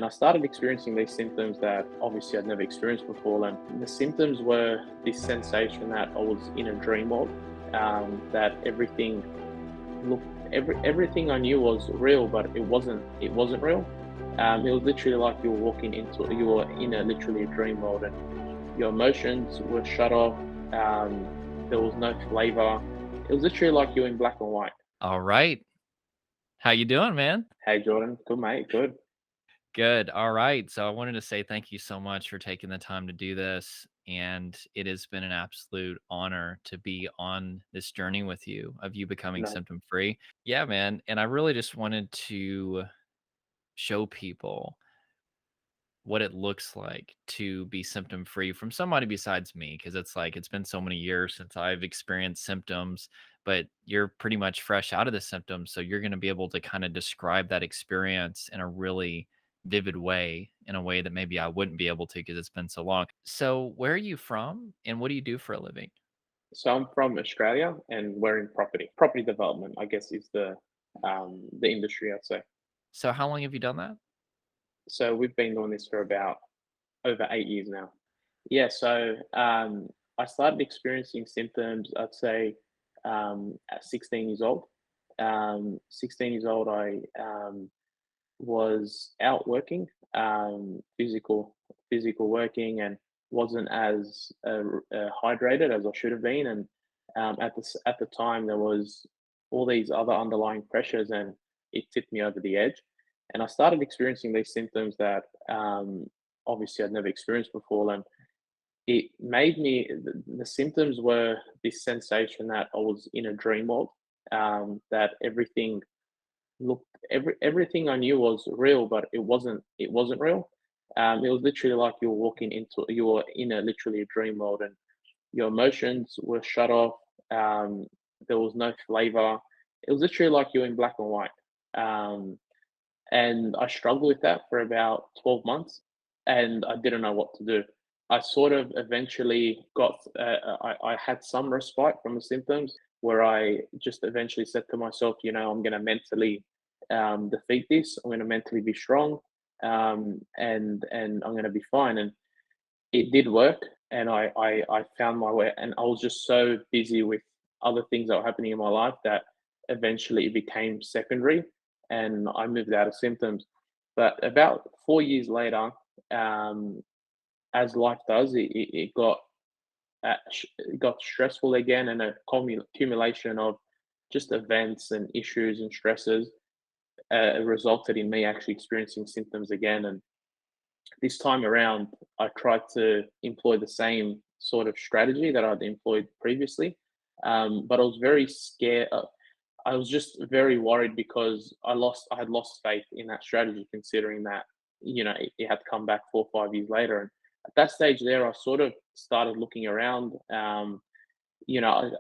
And I started experiencing these symptoms that obviously I'd never experienced before. And the symptoms were this sensation that I was in a dream world, that looked, everything I knew was real, but it wasn't real. It was literally like you were in a literally a dream world, and your emotions were shut off. There was no flavor. It was literally like you're in black and white. All right. How you doing, man? Hey Jordan, good mate, good. Good. All right. So I wanted to say thank you so much for taking the time to do this. And it has been an absolute honor to be on this journey with you of you becoming No, symptom free. Yeah, man. And I really just wanted to show people what it looks like to be symptom free from somebody besides me. Cause it's like it's been so many years since I've experienced symptoms, but you're pretty much fresh out of the symptoms. So you're going to be able to kind of describe that experience in a really vivid way, in a way that maybe I wouldn't be able to because it's been so long. So, where are you from and what do you do for a living? so I'm from Australia, and we're in property development. I guess is the industry I'd say. So, how long have you done that? So we've been doing this for about over 8 years now. Yeah, so I started experiencing symptoms, I'd say, at 16 years old. 16 years old, I was out working, physical working, and wasn't as hydrated as I should have been. And at the time, there was all these other underlying pressures, and it tipped me over the edge. And I started experiencing these symptoms that obviously I'd never experienced before. And it made me the symptoms were this sensation that I was in a dream world, that everything I knew was real, but it wasn't real. It was literally like you were in a literally a dream world, and your emotions were shut off. There was no flavor. It was literally like you're in black and white. Um, and I struggled with that for about 12 months, and I didn't know what to do. I sort of eventually I had some respite from the symptoms where I just eventually said to myself, I'm going to mentally defeat this. I'm going to mentally be strong, and I'm going to be fine. And it did work, and I found my way. And I was just so busy with other things that were happening in my life that eventually it became secondary, and I moved out of symptoms. But about 4 years later, um, as life does, it got stressful again, and a accumulation of just events and issues and stresses resulted in me actually experiencing symptoms again. And this time around, I tried to employ the same sort of strategy that I'd employed previously, but I was very scared. I was just very worried because I had lost faith in that strategy, considering that it had come back 4 or 5 years later. And at that stage, there, I sort of started looking around. You know,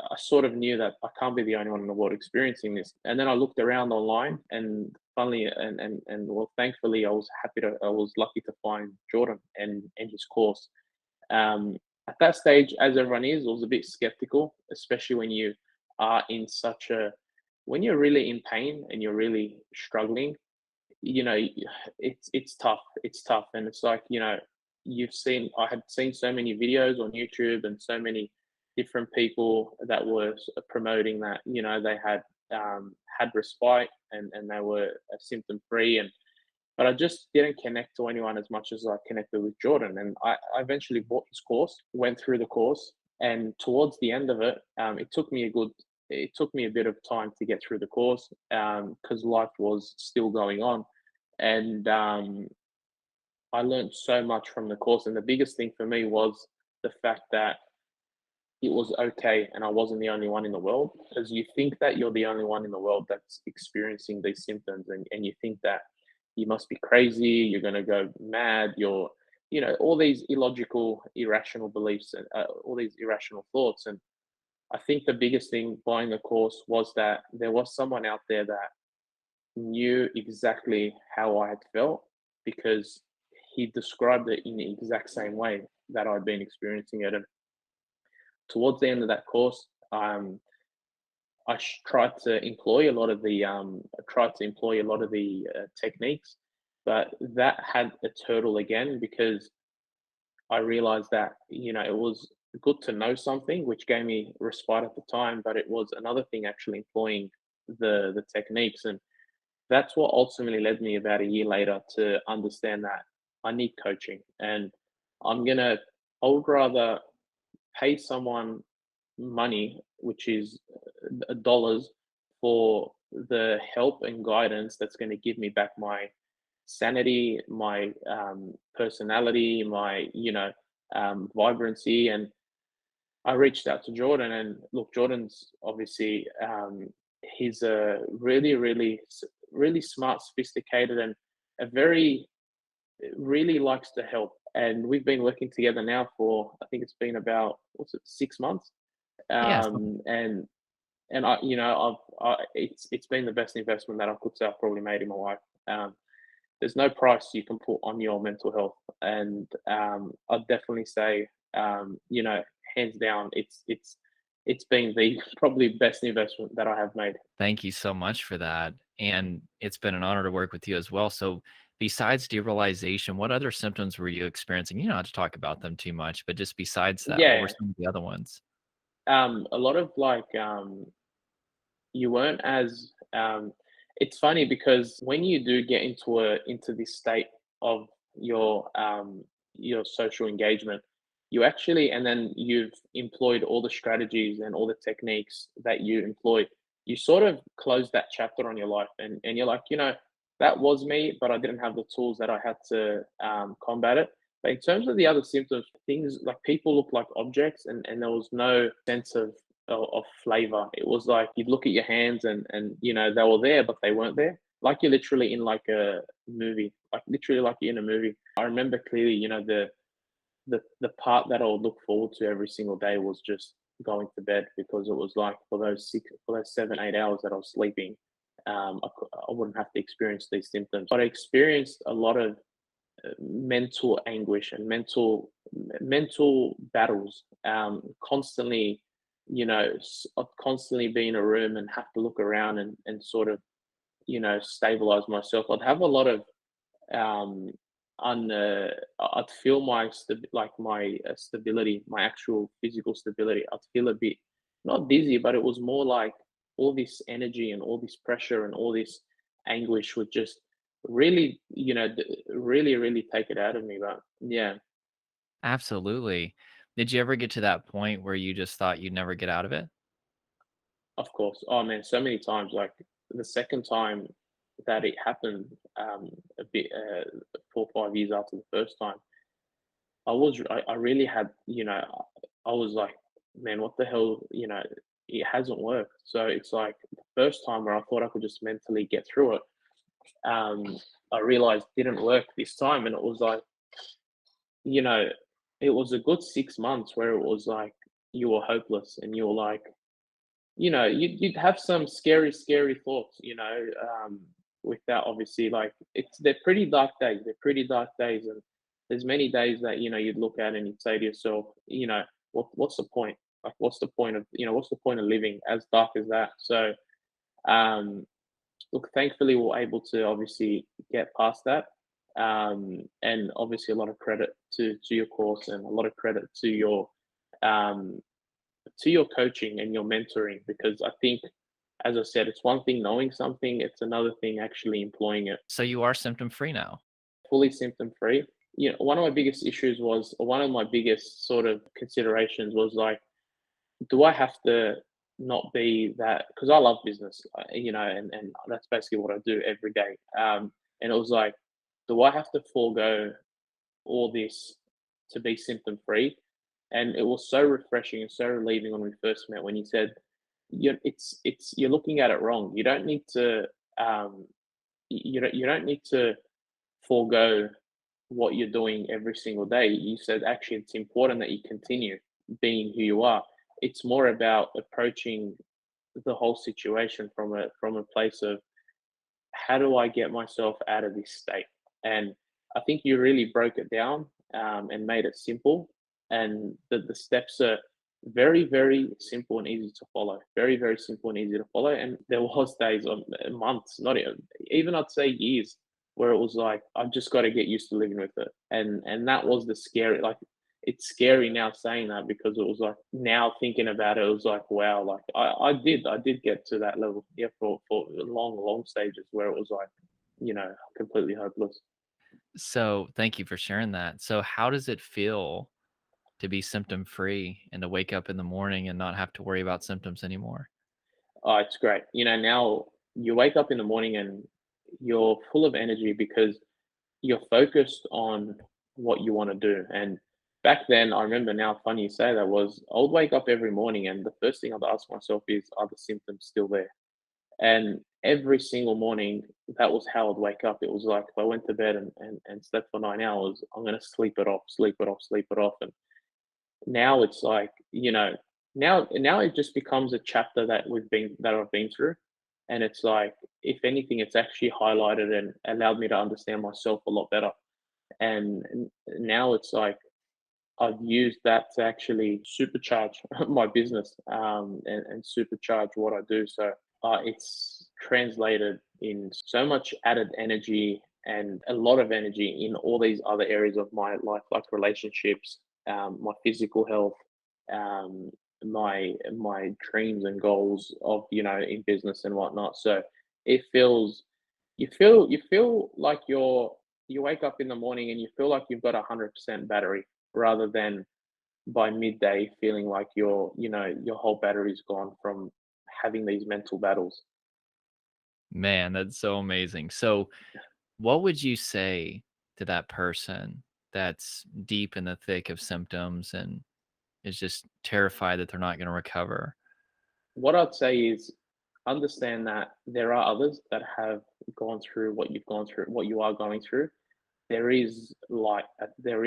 I sort of knew that I can't be the only one in the world experiencing this. And then I looked around online, and funnily and well, thankfully, I was lucky to find Jordan and his course. At that stage, as everyone is, I was a bit skeptical, especially when you are in such a when you're really in pain and you're really struggling. It's tough. It's tough, and it's like I had seen so many videos on YouTube and so many different people that were promoting that they had respite, and they were symptom free. And but I just didn't connect to anyone as much as I connected with Jordan. And I eventually bought his course, went through the course, and towards the end of it, it took me a bit of time to get through the course, because life was still going on. And I learned so much from the course. And the biggest thing for me was the fact that it was okay and I wasn't the only one in the world, because you think that you're the only one in the world that's experiencing these symptoms, and you think that you must be crazy, you're going to go mad, all these illogical, irrational beliefs, and all these irrational thoughts. And I think the biggest thing buying the course was that there was someone out there that knew exactly how I had felt, because he described it in the exact same way that I'd been experiencing it. And towards the end of that course, tried to employ a lot of the techniques, But that had its hurdle again because I realized that, it was good to know something, which gave me respite at the time, but it was another thing actually employing the techniques. And that's what ultimately led me about a year later to understand that I need coaching. And I'm gonna I would rather pay someone money, which is dollars, for the help and guidance that's going to give me back my sanity, my personality, my vibrancy. And I reached out to Jordan, and look, Jordan's obviously he's a really smart, sophisticated, and a very really likes to help. And we've been working together now for, I think it's been about, what's it, 6 months. Yeah. And it's been the best investment that I could say I've probably made in my life. There's no price you can put on your mental health, and I'd definitely say, hands down, it's been the probably best investment that I have made. Thank you so much for that. And it's been an honor to work with you as well. So, besides derealization, what other symptoms were you experiencing? You don't have to talk about them too much, but just besides that, what were Yeah, some of the other ones? a lot of like you weren't as it's funny because when you do get into this state of your social engagement, you actually, and then you've employed all the strategies and all the techniques that you employ, you sort of close that chapter on your life, and you're like, that was me, but I didn't have the tools that I had to combat it. But in terms of the other symptoms, things like people look like objects, and there was no sense of flavor. It was like you'd look at your hands, and they were there, but they weren't there. Like you're literally in like a movie, like literally like you're in a movie. I remember clearly, the part that I would look forward to every single day was just going to bed, because it was like for those 7 8 hours that I was sleeping, I wouldn't have to experience these symptoms. But I experienced a lot of mental anguish and mental battles, constantly, I'd constantly be in a room and have to look around and sort of, stabilize myself. I'd have a lot of um I'd feel my stability, my actual physical stability. I'd feel a bit, not dizzy, but it was more like all this energy and all this pressure and all this anguish would just really, really take it out of me. But yeah, Absolutely. Did you ever get to that point where you just thought you'd never get out of it? of course. Oh man, so many times. Like the second time that it happened, a bit 4 or 5 years after the first time, I really had, I was like, man, what the hell, it hasn't worked. So it's like the first time where I thought I could just mentally get through it, um, I realized didn't work this time. And it was like, you know, it was a good 6 months where it was like you were hopeless, and you were like, you'd have some scary thoughts, with that, obviously, like they're pretty dark days. They're pretty dark days, and there's many days that you'd look at and you'd say to yourself, what's the point? Like, what's the point of living as dark as that? So, um, look, thankfully, we're able to obviously get past that, and obviously a lot of credit to your course, and a lot of credit um, to your coaching and your mentoring, because I think, as I said, it's one thing knowing something, it's another thing actually employing it. So you are symptom free now. Fully symptom free. One of my biggest issues was, or one of my biggest sort of considerations was like, do I have to not be that? Because I love business, and that's basically what I do every day. And it was like, do I have to forego all this to be symptom free? And it was so refreshing and so relieving when we first met, when you said, you're looking at it wrong. You don't need to um, you don't need to forego what you're doing every single day. You said actually it's important that you continue being who you are. It's more about approaching the whole situation from a place of, how do I get myself out of this state? And I think you really broke it down, and made it simple. And the steps are very, very simple and easy to follow. Very, very simple and easy to follow. And there was days of months, not even I'd say years, where it was like, I've just got to get used to living with it. And that was the scary, like, it's scary now saying that, because it was like, now thinking about it, it was like, wow, like I did get to that level, yeah, for long stages where it was like, completely hopeless. So, thank you for sharing that. So, how does it feel to be symptom free and to wake up in the morning and not have to worry about symptoms anymore? Oh, it's great. Now you wake up in the morning and you're full of energy because you're focused on what you want to do. And back then, I remember, now funny you say that, was I would wake up every morning and the first thing I'd ask myself is, are the symptoms still there? And every single morning, that was how I'd wake up. It was like, if I went to bed and slept for 9 hours, I'm going to sleep it off, sleep it off, sleep it off. And now it's like, now it just becomes a chapter that I've been through. And it's like, if anything, it's actually highlighted and allowed me to understand myself a lot better. And now it's like, I've used that to actually supercharge my business, and supercharge what I do. So it's translated in so much added energy and a lot of energy in all these other areas of my life, like relationships, my physical health, um, my dreams and goals of, in business and whatnot. So it feels, you feel like you wake up in the morning and you feel like you've got 100% battery, rather than by midday feeling like your whole battery's gone from having these mental battles. Man, that's so amazing. So, what would you say to that person that's deep in the thick of symptoms and is just terrified that they're not going to recover? What I'd say is, understand that there are others that have gone through what you've gone through, what you are going through. There is light, and there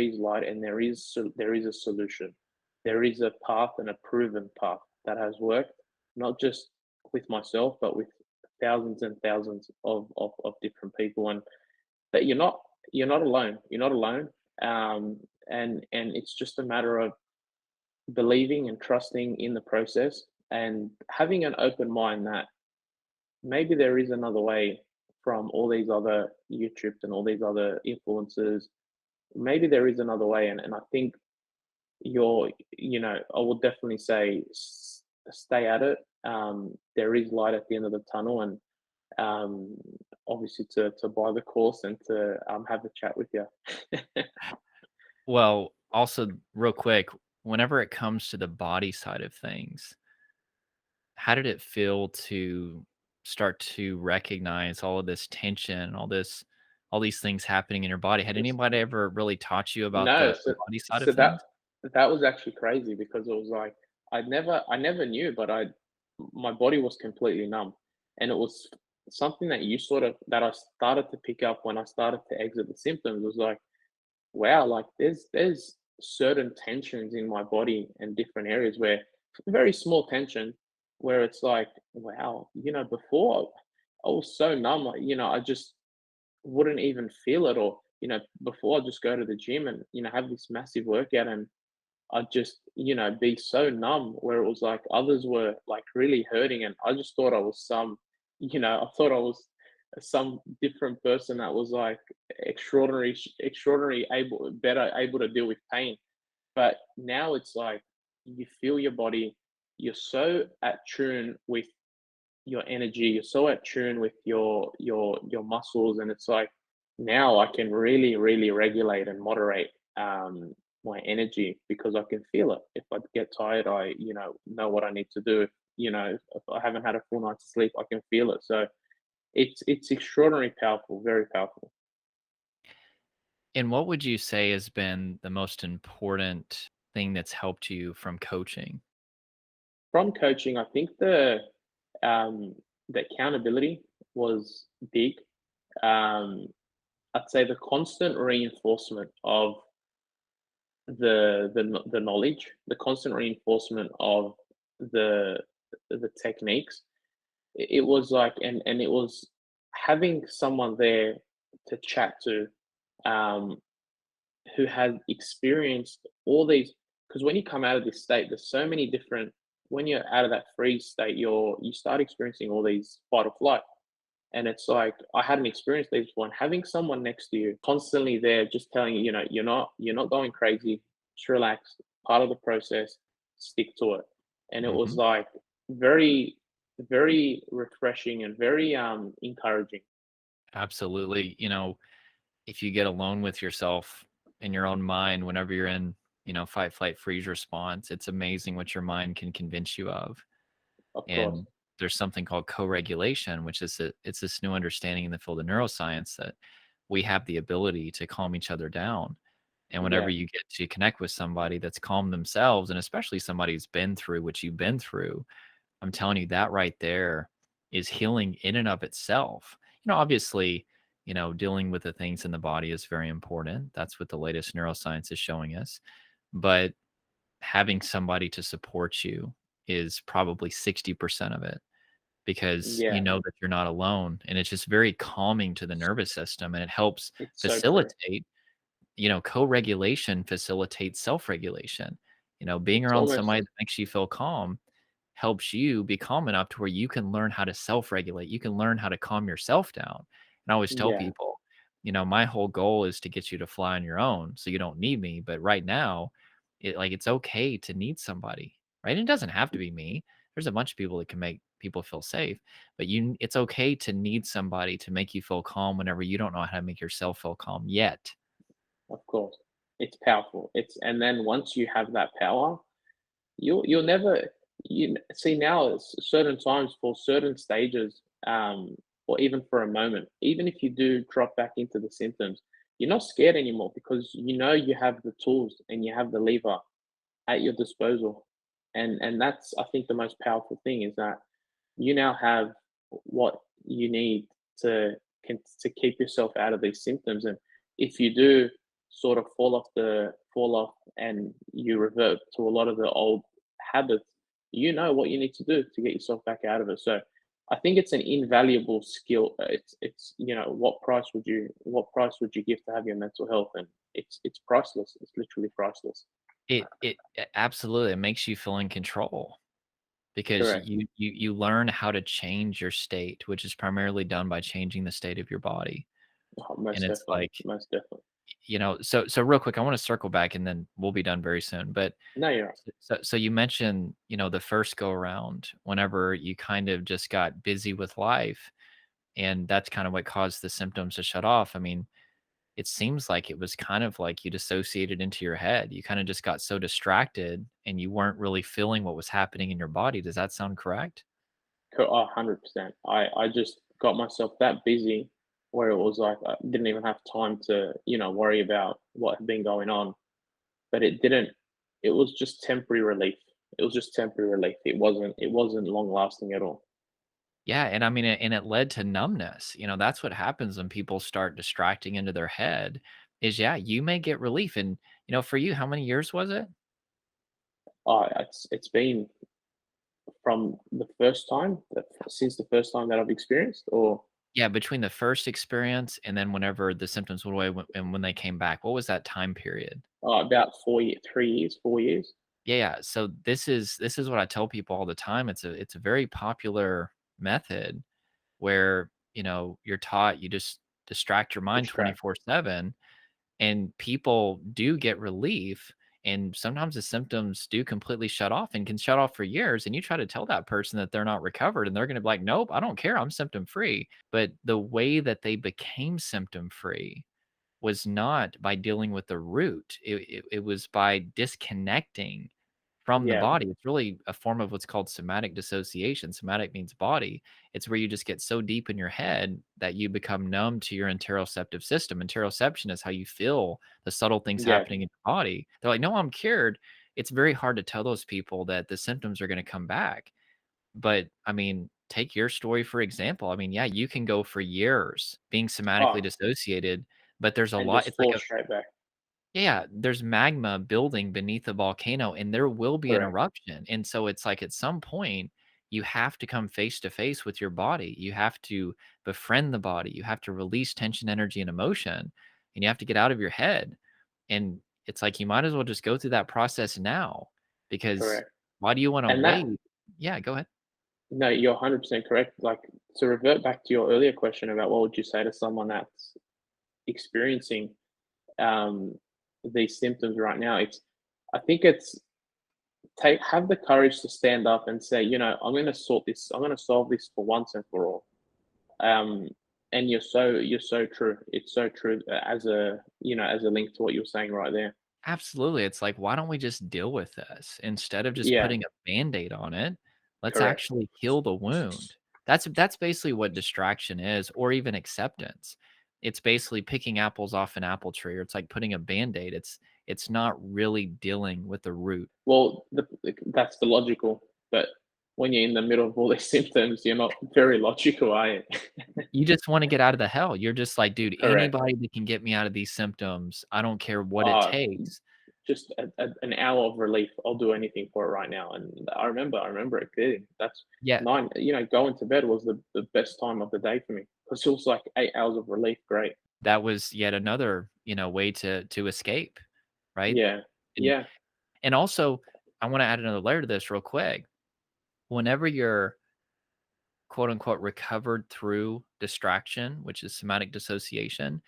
is a solution. There is a path, and a proven path that has worked, not just with myself, but with thousands and thousands of different people. And that you're not alone. You're not alone. And it's just a matter of believing and trusting in the process, and having an open mind that maybe there is another way from all these other YouTubes and all these other influencers. Maybe there is another way. And I think I would definitely say, stay at it. There is light at the end of the tunnel. And um, obviously to buy the course and to have a chat with you. Well, also, real quick, whenever it comes to the body side of things, how did it feel to start to recognize all of this tension, all these things happening in your body? Had It's anybody ever really taught you about No, the so body side of so that things? that was actually crazy, because it was like, I never knew, but my body was completely numb. And it was something that I started to pick up when I started to exit the symptoms. It was like, wow, like there's certain tensions in my body and different areas where, very small tension, where it's like, wow, before I was so numb, like, I just wouldn't even feel it. Or, before, I'd just go to the gym and, have this massive workout, and I'd just, be so numb, where it was like others were like really hurting. And I just thought I was I thought I was some different person that was like extraordinary, better able to deal with pain. But now it's like, you feel your body, you're so at tune with your energy, you're so at tune with your muscles. And it's like, now I can really, really regulate and moderate my energy, because I can feel it. If I get tired, I know what I need to do. If I haven't had a full night's sleep, I can feel it. So it's extraordinarily powerful, very powerful. And what would you say has been the most important thing that's helped you from coaching? From coaching, I think um, the accountability was big. Um, I'd say the constant reinforcement of the knowledge, the constant reinforcement of the the techniques. It was like, and it was having someone there to chat to, um, who had experienced all these. Because when you come out of this state, there's so many different. When you're out of that freeze state, you start experiencing all these fight or flight. And it's like I hadn't experienced this one. Having someone next to you constantly there, just telling you, you're not going crazy. Just relax. Part of the process. Stick to it. And it was Mhm. like very, very refreshing and very encouraging. Absolutely. If you get alone with yourself in your own mind whenever you're in, fight, flight, freeze response, it's amazing what your mind can convince you of. Of course. And there's something called co-regulation, which is it's this new understanding in the field of neuroscience that we have the ability to calm each other down. And whenever Yeah. you get to connect with somebody that's calm themselves, and especially somebody who's been through what you've been through, I'm telling you that right there is healing in and of itself. Obviously, dealing with the things in the body is very important. That's what the latest neuroscience is showing us. But having somebody to support you is probably 60% of it because you Yeah. know that you're not alone. And it's just very calming to the nervous system and it helps It's so true. facilitate co-regulation facilitates self-regulation. Being It's around almost somebody that makes you feel calm helps you be calm enough to where you can learn how to self-regulate. You can learn how to calm yourself down. And I always tell yeah, people, my whole goal is to get you to fly on your own so you don't need me. But right now, it's okay to need somebody, right? It doesn't have to be me. There's a bunch of people that can make people feel safe, but it's okay to need somebody to make you feel calm whenever you don't know how to make yourself feel calm yet. of course. It's powerful. And then once you have that power, you'll never see now it's certain times for certain stages, or even for a moment, even if you do drop back into the symptoms, you're not scared anymore because you have the tools and you have the lever at your disposal. And that's, I think, the most powerful thing is that you now have what you need to to keep yourself out of these symptoms. And if you do sort of fall off and you revert to a lot of the old habits, you know what you need to do to get yourself back out of it. So I think it's an invaluable skill. It's what price would you give to have your mental health? And it's priceless. It's literally priceless. Absolutely, it makes you feel in control because Correct. you learn how to change your state, which is primarily done by changing the state of your body. Oh, And most it's definitely. like, Most definitely. so real quick, I wanna circle back and then we'll be done very soon. But No, you're right. so you mentioned, the first go around whenever you kind of just got busy with life, and that's kind of what caused the symptoms to shut off. I mean, it seems like it was kind of like you dissociated into your head. You kinda just got so distracted and you weren't really feeling what was happening in your body. Does that sound correct? 100%. I just got myself that busy where it was like I didn't even have time to, worry about what had been going on. But it was just temporary relief. It was just temporary relief. It wasn't long lasting at all. Yeah, and I mean, it led to numbness. That's what happens when people start distracting into their head is, yeah, you may get relief. And, for you, how many years was it? It's been from the first time that since the first time that I've experienced, or Yeah, between the first experience and then whenever the symptoms went away and when they came back, what was that time period? about 4 years, 3 years, 4 years. Yeah, yeah. So this is what I tell people all the time. It's a very popular method where, you're taught you just distract your mind Distract. 24/7 and people do get relief, and sometimes the symptoms do completely shut off and can shut off for years, and you try to tell that person that they're not recovered and they're going to be like, nope, I don't care, I'm symptom free. But the way that they became symptom free was not by dealing with the root. It was by disconnecting from the Yeah, body. It's really a form of what's called somatic dissociation. Somatic means body. It's where you just get so deep in your head that you become numb to your interoceptive system. Interoception is how you feel the subtle things yeah. happening in your body. They're like, no, I'm cured. It's very hard to tell those people that the symptoms are going to come back. But I mean, take your story for example. I mean, yeah, you can go for years being somatically Oh, dissociated, but there's a and lot. just It's like fall straight back. yeah, there's magma building beneath a volcano and there will be an Correct. eruption. And so it's like at some point, you have to come face to face with your body. You have to befriend the body. You have to release tension, energy, and emotion. And you have to get out of your head. And it's like you might as well just go through that process now because Correct. why do you want to And that wait? Yeah, go ahead. No, you're 100% correct. Like to revert back to your earlier question about what would you say to someone that's experiencing um, these symptoms right now, I think it's have the courage to stand up and say, I'm going to sort this. I'm going to solve this for once and for all. Um, and you're so true. It's so true as a as a link to what you're saying right there. Absolutely. It's like, why don't we just deal with this instead of just Yeah, putting a Band-Aid on it? Let's correct. actually heal the wound. That's basically what distraction is, or even acceptance. It's basically picking apples off an apple tree, or it's like putting a Band-Aid. It's not really dealing with the root. Well, that's the logical, but when you're in the middle of all these symptoms, you're not very logical, are you? You just want to get out of the hell. You're just like, dude, Correct. anybody that can get me out of these symptoms, I don't care what it Uh, takes. just an hour of relief. I'll do anything for it right now. And I remember it clearly. That's Yeah, nine. Going to bed was the best time of the day for me because it was like 8 hours of relief. Great. that was yet another, way to escape, right? Yeah. And Yeah. and also, I wanna add another layer to this real quick. Whenever you're, quote, unquote, "recovered through distraction," which is somatic dissociation,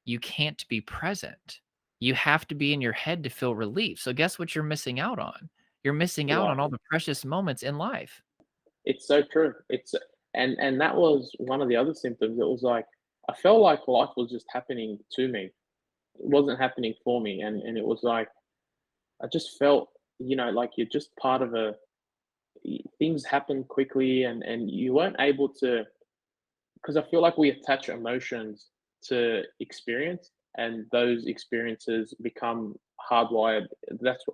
you can't be present. You have to be in your head to feel relief. So guess what you're missing out on? You're missing out on Life. all the precious moments in life. It's so true. And that was one of the other symptoms. It was like I felt like life was just happening to me. It wasn't happening for me. And it was like I just felt, like you're just part of things happen quickly and you weren't able to, because I feel like we attach emotions to experience and those experiences become hardwired.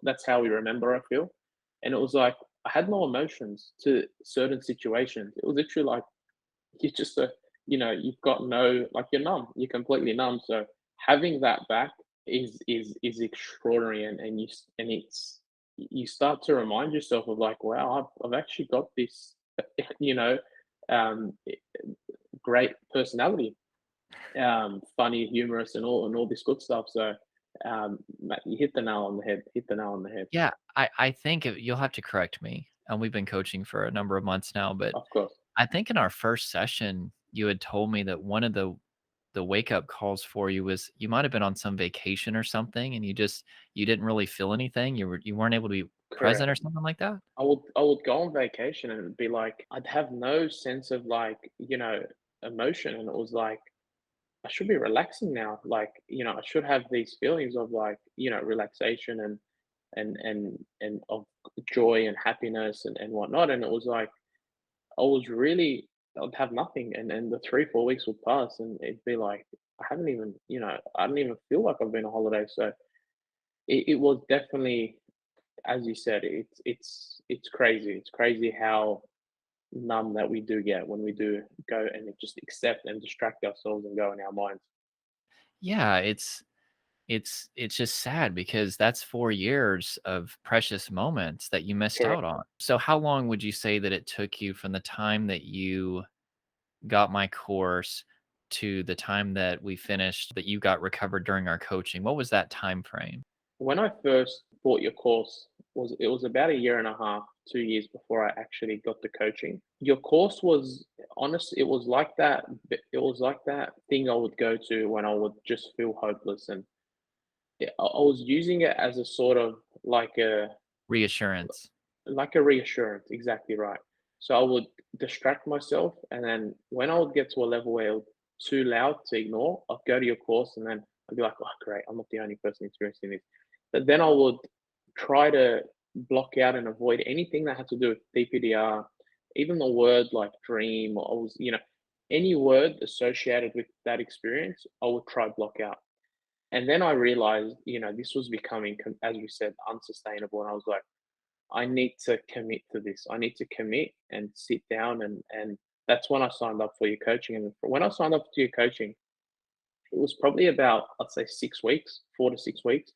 That's how we remember, I feel. And it was like I had no emotions to certain situations. It was literally like you just you've got no, like, you're numb, you're completely numb. So having that back is extraordinary, and it's you start to remind yourself of like, wow, I've actually got this you know um great personality, funny, humorous, and all this good stuff. So you hit the nail on the head, hit the nail on the head. Yeah, I think you'll have to correct me, and we've been coaching for a number of months now, but Of course. I think in our first session, you had told me that one of the wake up calls for you was you might have been on some vacation or something, and you didn't really feel anything. You weren't able to be present Correct. or something like that? I would go on vacation and it'd be like I'd have no sense of, like, emotion, and it was like I should be relaxing now. Like, I should have these feelings of, like, relaxation and of joy and happiness and whatnot. And it was like I was really I'd have nothing, and the 3 4 weeks would pass and it'd be like I haven't even, I don't even feel like I've been on holiday. So it was definitely, as you said, it's crazy. It's crazy how numb that we do get when we do go and just accept and distract ourselves and go in our minds. Yeah, it's just sad because that's 4 years of precious moments that you missed Correct. out on. So how long would you say that it took you from the time that you got my course to the time that we finished that you got recovered during our coaching? What was that time frame? When I first bought your course, it was about a year and a half, 2 years before I actually got the coaching. Your course was honest. It was like that. It was like that thing I would go to when I would just feel hopeless, and I was using it as a sort of Reassurance. like a reassurance. Exactly right. So I would distract myself, and then when I would get to a level where it was too loud to ignore, I'd go to your course, and then I'd be like, "Oh, great! I'm not the only person experiencing this." But then I would try to block out and avoid anything that had to do with DPDR, even the word like dream, or any word associated with that experience. I would try block out. And then I realized, this was becoming, as we said, unsustainable. And I was like, I need to commit to this. I need to commit and sit down, and that's when I signed up for your coaching. And when I signed up to your coaching, it was probably about, I'd say, 6 weeks, 4 to 6 weeks,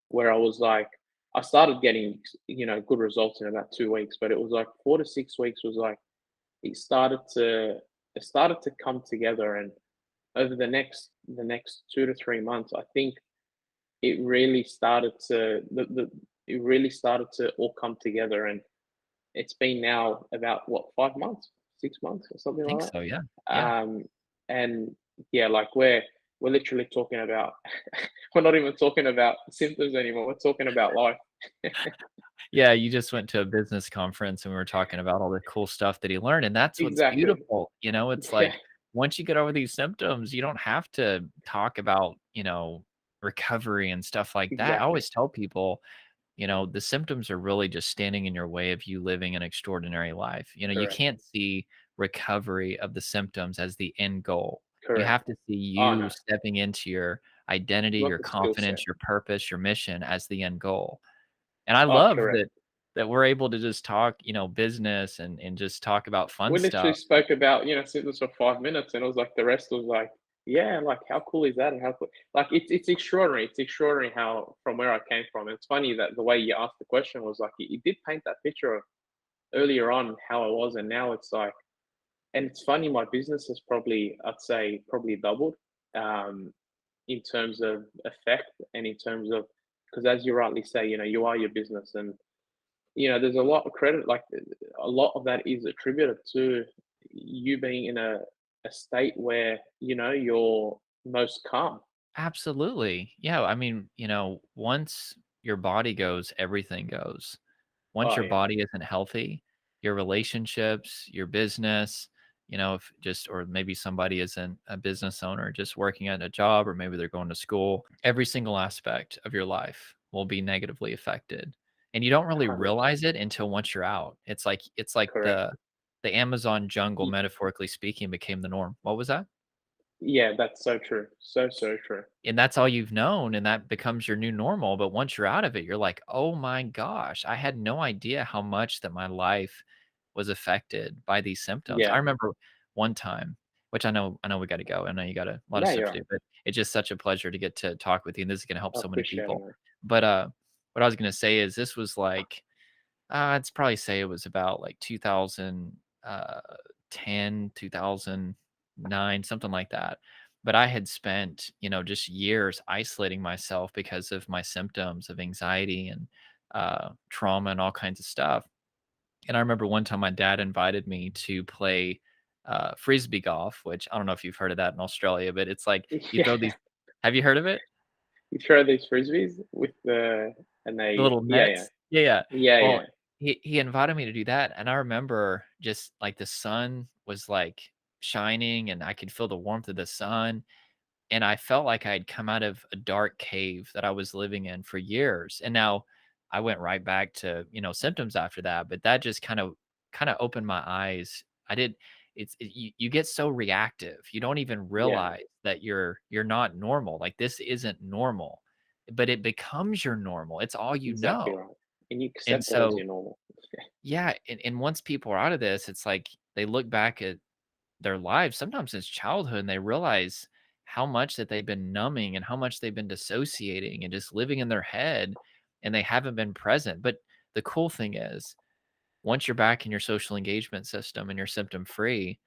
where I was like, I started getting good results in about 2 weeks, but it was like 4 to 6 weeks was like it started to it started to come together. And over the next 2 to 3 months, I think it really started to it really started to all come together. And it's been now about what, 5 months 6 months or something I think like so, yeah. that. Yeah. And yeah, like we're literally talking about we're not even talking about symptoms anymore. We're talking about life. Yeah, you just went to a business conference and we were talking about all the cool stuff that he learned, and that's what's Exactly. beautiful, it's Yeah, like, once you get over these symptoms, you don't have to talk about, recovery and stuff like that. I exactly. always tell people, the symptoms are really just standing in your way of you living an extraordinary life. You Correct. can't see recovery of the symptoms as the end goal. You Correct. have to see Oh you no, stepping into your identity, you want your the skill confidence, set. your purpose, your mission as the end goal. And I Oh, love correct. that we're able to just talk, business and just talk about fun We literally stuff. spoke about, symptoms for 5 minutes, and it was like the rest was like, yeah, like how cool is that? And how cool, like it's extraordinary. It's extraordinary how from where I came from. It's funny that the way you asked the question was like you did paint that picture of earlier on how I was, and now it's like, and it's funny. My business has probably, I'd say, probably doubled, um, in terms of effect and in terms of, because as you rightly say, you are your business, and there's a lot of credit, like a lot of that is attributed to you being in a state where, you're most calm. Absolutely. Yeah, I mean, once your body goes, everything goes. Once Oh your yeah, body isn't healthy, your relationships, your business, if just or maybe somebody isn't a business owner, just working at a job, or maybe they're going to school, every single aspect of your life will be negatively affected. And you don't really 100%. realize it until once you're out. It's like Correct. the Amazon jungle, Y- metaphorically speaking, became the norm. What was that? Yeah, that's so true. So true. And that's all you've known, and that becomes your new normal. But once you're out of it, you're like, oh my gosh, I had no idea how much that my life was affected by these symptoms. I Yeah. remember one time, which I know we got to go. I know you got a lot of No, stuff you're to right. do, but it's just such a pleasure to get to talk with you. And this is going to help I so many appreciate it, people. man. But what I was going to say is this was like, I'd probably say it was about like 2010, 2009, something like that. But I had spent, just years isolating myself because of my symptoms of anxiety and trauma and all kinds of stuff. And I remember one time my dad invited me to play frisbee golf, which I don't know if you've heard of that in Australia, but it's like you throw Yeah. these. Have you heard of it? You throw these frisbees with and The they, little yeah, yeah, nets? Yeah, yeah. yeah, Well, yeah, he invited me to do that, and I remember just, like, the sun was, like, shining, and I could feel the warmth of the sun, and I felt like I had come out of a dark cave that I was living in for years, and now I went right back to, symptoms after that, but that just kinda opened my eyes. I did you get so reactive, you don't even yeah. realize that you're not normal, like, this isn't normal, but it becomes your normal, it's all you Exactly know, right. And you and accept that as so your normal. yeah, and once people are out of this, it's like they look back at their lives, sometimes since childhood, and they realize how much that they've been numbing and how much they've been dissociating and just living in their head, and they haven't been present. But the cool thing is, once you're back in your social engagement system and you're symptom free,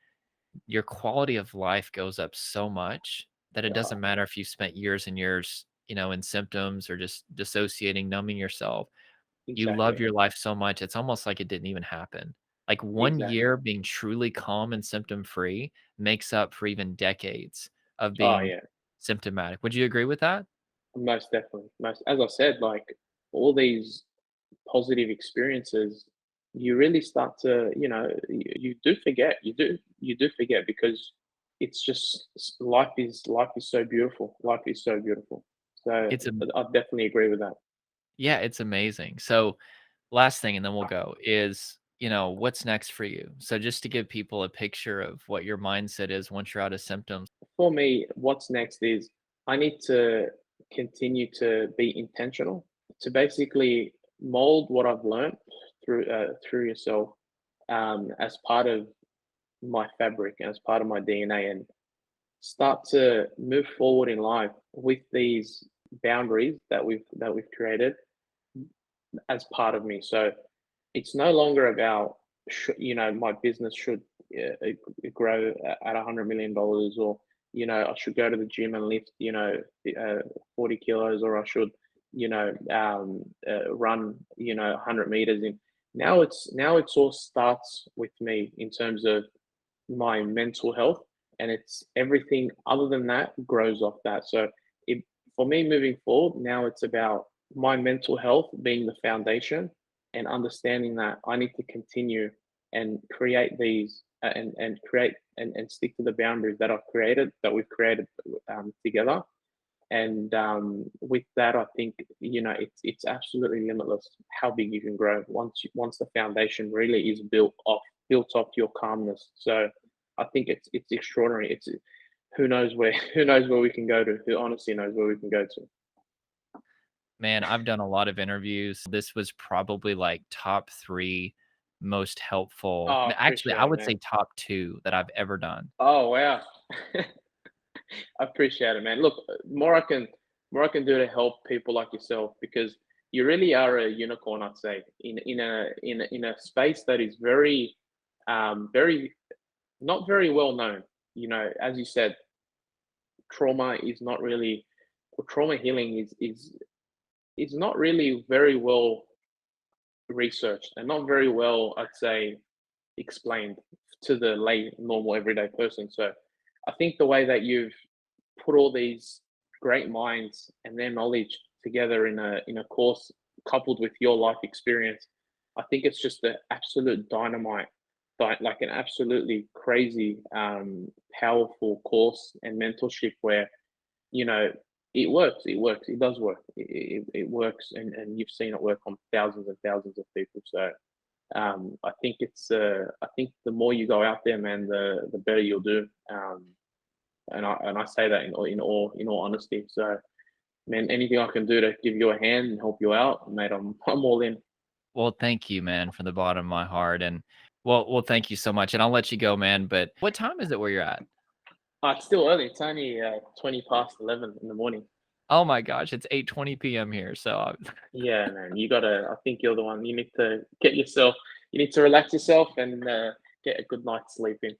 your quality of life goes up so much that it Yeah, doesn't matter if you've spent years and years, in symptoms or just dissociating, numbing yourself. You love exactly. your life so much, it's almost like it didn't even happen. Like, 1 Exactly. year being truly calm and symptom free makes up for even decades of Oh, being yeah, symptomatic. Would you agree with that? most definitely. Most, as I said, like all these positive experiences, you really start to, you do forget. You do forget because it's just life is so beautiful. Life is so beautiful. So It's a I definitely agree with that. Yeah, it's amazing. So, last thing, and then we'll go, is, what's next for you? So just to give people a picture of what your mindset is once you're out of symptoms. For me, what's next is I need to continue to be intentional to basically mold what I've learned through yourself, as part of my fabric and as part of my DNA, and start to move forward in life with these boundaries that we've created as part of me. So it's no longer about my business should grow at $100 million, or I should go to the gym and lift 40 kilos, or I should run 100 meters in. Now it's all starts with me in terms of my mental health, and it's everything other than that grows off that. So it, for me moving forward, now it's about my mental health being the foundation, and understanding that I need to continue and create these and create and stick to the boundaries that we've created together. And with that, I think, it's absolutely limitless how big you can grow once the foundation really is built off your calmness. So I think it's extraordinary. It's who knows where who knows where we can go to. Who honestly knows where we can go to. Man, I've done a lot of interviews. This was probably like top 3 most helpful. Oh, I Actually, I appreciate it, would say man. top 2 that I've ever done. Oh, wow. I appreciate it, man. Look, more I can do to help people like yourself, because you really are a unicorn, I'd say, in a space that is very not very well known. As you said, trauma is not really or trauma healing is not really very well researched, and not very well, I'd say, explained to the lay normal everyday person. So I think the way that you've put all these great minds and their knowledge together in a course, coupled with your life experience, I think it's just an absolute dynamite, like an absolutely crazy, powerful course and mentorship where, you know, it does work, it works, and you've seen it work on thousands and thousands of people. So I think the more you go out there, man, the better you'll do. And I say that in all honesty. So, man, anything I can do to give you a hand and help you out, mate, I'm all in. Well, thank you, man, from the bottom of my heart, and well, thank you so much, and I'll let you go, man, but what time is it where you're at? It's still early. It's only 20 past 11 in the morning. Oh my gosh, it's 8:20 PM here, so Yeah, man, you gotta. I think you're the one. You need to relax yourself and get a good night's sleep in.